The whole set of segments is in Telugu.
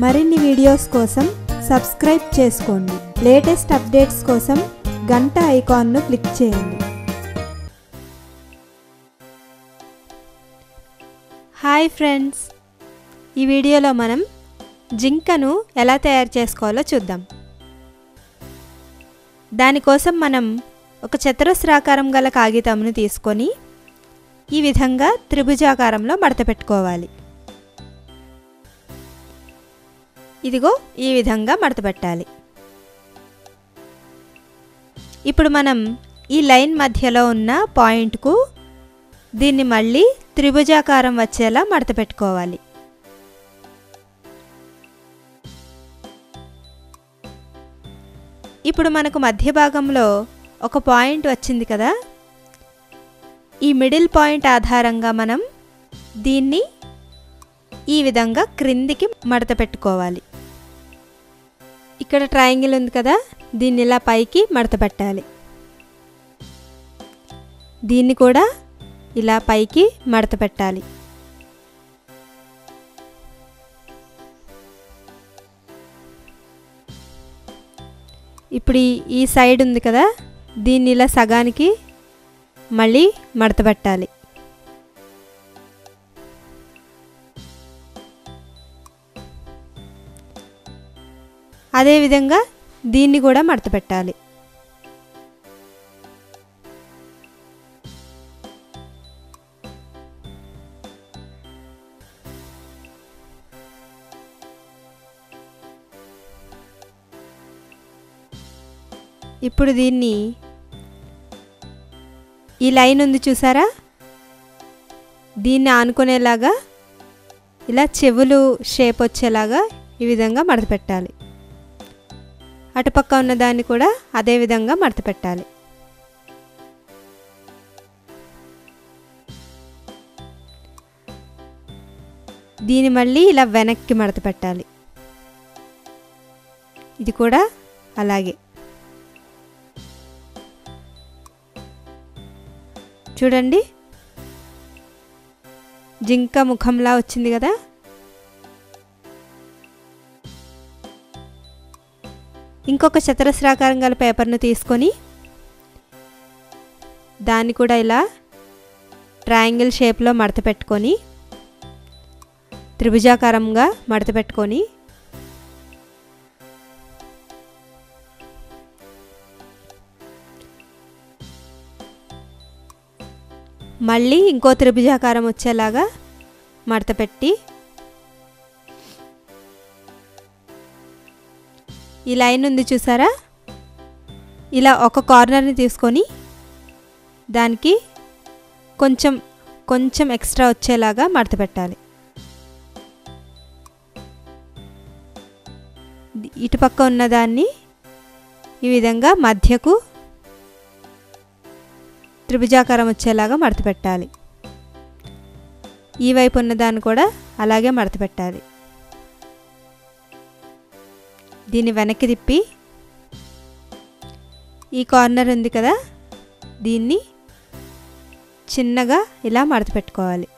మరిన్ని వీడియోస్ కోసం సబ్స్క్రైబ్ చేసుకోండి. లేటెస్ట్ అప్డేట్స్ కోసం గంట ఐకాన్ను క్లిక్ చేయండి. హాయ్ ఫ్రెండ్స్, ఈ వీడియోలో మనం జింకను ఎలా తయారు చేసుకోవాలో చూద్దాం. దానికోసం మనం ఒక చతురస్రాకారం గల కాగితంను తీసుకొని ఈ విధంగా త్రిభుజాకారంలో మడత పెట్టుకోవాలి. ఇదిగో ఈ విధంగా మడత పెట్టాలి. ఇప్పుడు మనం ఈ లైన్ మధ్యలో ఉన్న పాయింట్కు దీన్ని మళ్ళీ త్రిభుజాకారం వచ్చేలా మడత పెట్టుకోవాలి. ఇప్పుడు మనకు మధ్య భాగంలో ఒక పాయింట్ వచ్చింది కదా, ఈ మిడిల్ పాయింట్ ఆధారంగా మనం దీన్ని ఈ విధంగా క్రిందికి మడత పెట్టుకోవాలి. ఇక్కడ ట్రయాంగిల్ ఉంది కదా, దీన్ని ఇలా పైకి మడత పెట్టాలి. దీన్ని కూడా ఇలా పైకి మడత పెట్టాలి. ఇప్పుడు ఈ సైడ్ ఉంది కదా, దీన్ని ఇలా సగానికి మళ్ళీ మడత పెట్టాలి. అదేవిధంగా దీన్ని కూడా మడత పెట్టాలి. ఇప్పుడు దీన్ని ఈ లైన్ ఉంది చూసారా, దీన్ని ఆనుకునేలాగా ఇలా చెవులు షేప్ వచ్చేలాగా ఈ విధంగా మడత పెట్టాలి. అటుపక్క ఉన్నదాన్ని కూడా అదే విధంగా మడత పెట్టాలి. దీన్ని మళ్ళీ ఇలా వెనక్కి మడత పెట్టాలి. ఇది కూడా అలాగే. చూడండి, జింక ముఖంలా వచ్చింది కదా. ఇంకొక చతురస్రాకారం గల పేపర్ను తీసుకొని దాన్ని కూడా ఇలా ట్రయాంగిల్ షేప్లో మడత పెట్టుకొని త్రిభుజాకారంగా మడత పెట్టుకొని మళ్ళీ ఇంకో త్రిభుజాకారం వచ్చేలాగా మడత పెట్టి ఈ లైన్ ఉంది చూసారా, ఇలా ఒక కార్నర్ని తీసుకొని దానికి కొంచెం ఎక్స్ట్రా వచ్చేలాగా మడత పెట్టాలి. ఇటుపక్క ఉన్నదాన్ని ఈ విధంగా మధ్యకు త్రిభుజాకారం వచ్చేలాగా మడత పెట్టాలి. ఈ వైపు ఉన్నదాన్ని కూడా అలాగే మడత పెట్టాలి. దీన్ని వెనక్కి తిప్పి ఈ కార్నర్ ఉంది కదా, దీన్ని చిన్నగా ఇలా మడత పెట్టుకోవాలి.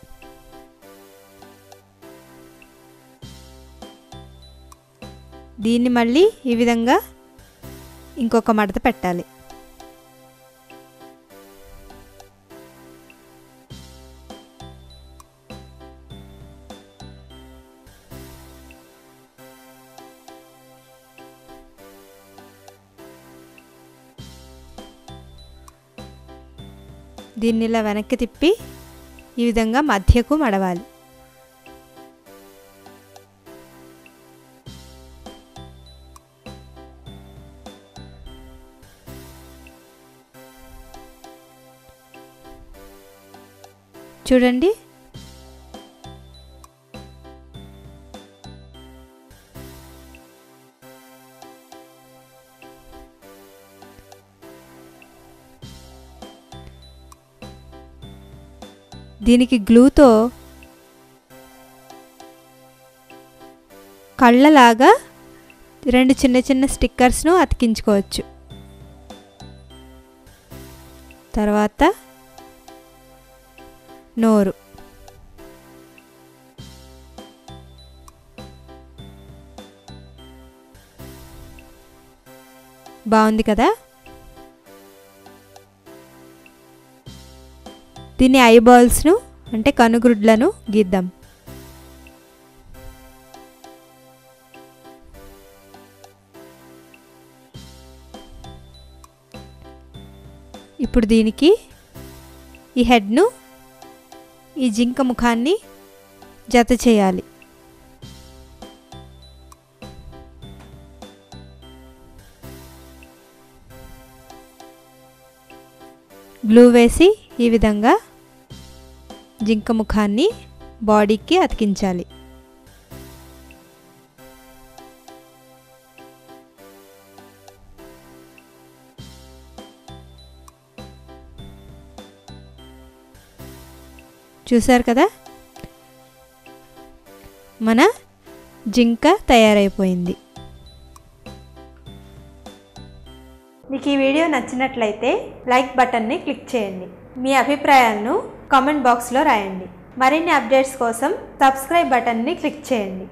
దీన్ని మళ్ళీ ఈ విధంగా ఇంకొక మడత పెట్టాలి. దీన్ని ఇలా వెనక్కి తిప్పి ఈ విధంగా మధ్యకు మడవాలి. చూడండి, దీనికి గ్లూతో కళ్ళలాగా రెండు చిన్న చిన్న స్టిక్కర్స్ను అతికించుకోవచ్చు. తర్వాత నోరు. బాగుంది కదా. దీని ఐబాల్స్ను అంటే కనుగుడ్లను గీద్దాం. ఇప్పుడు దీనికి ఈ హెడ్ను ఈ జింక ముఖాన్ని జత చేయాలి. గ్లూ వేసి ఈ విధంగా జింక ముఖాన్ని బాడీకి అతికించాలి. చూసారు కదా, మన జింక తయారైపోయింది. మీకు ఈ వీడియో నచ్చినట్లయితే లైక్ బటన్ని క్లిక్ చేయండి. మీ అభిప్రాయాలను కామెంట్ బాక్స్లో రాయండి. మరిన్ని అప్డేట్స్ కోసం సబ్స్క్రైబ్ బటన్ని క్లిక్ చేయండి.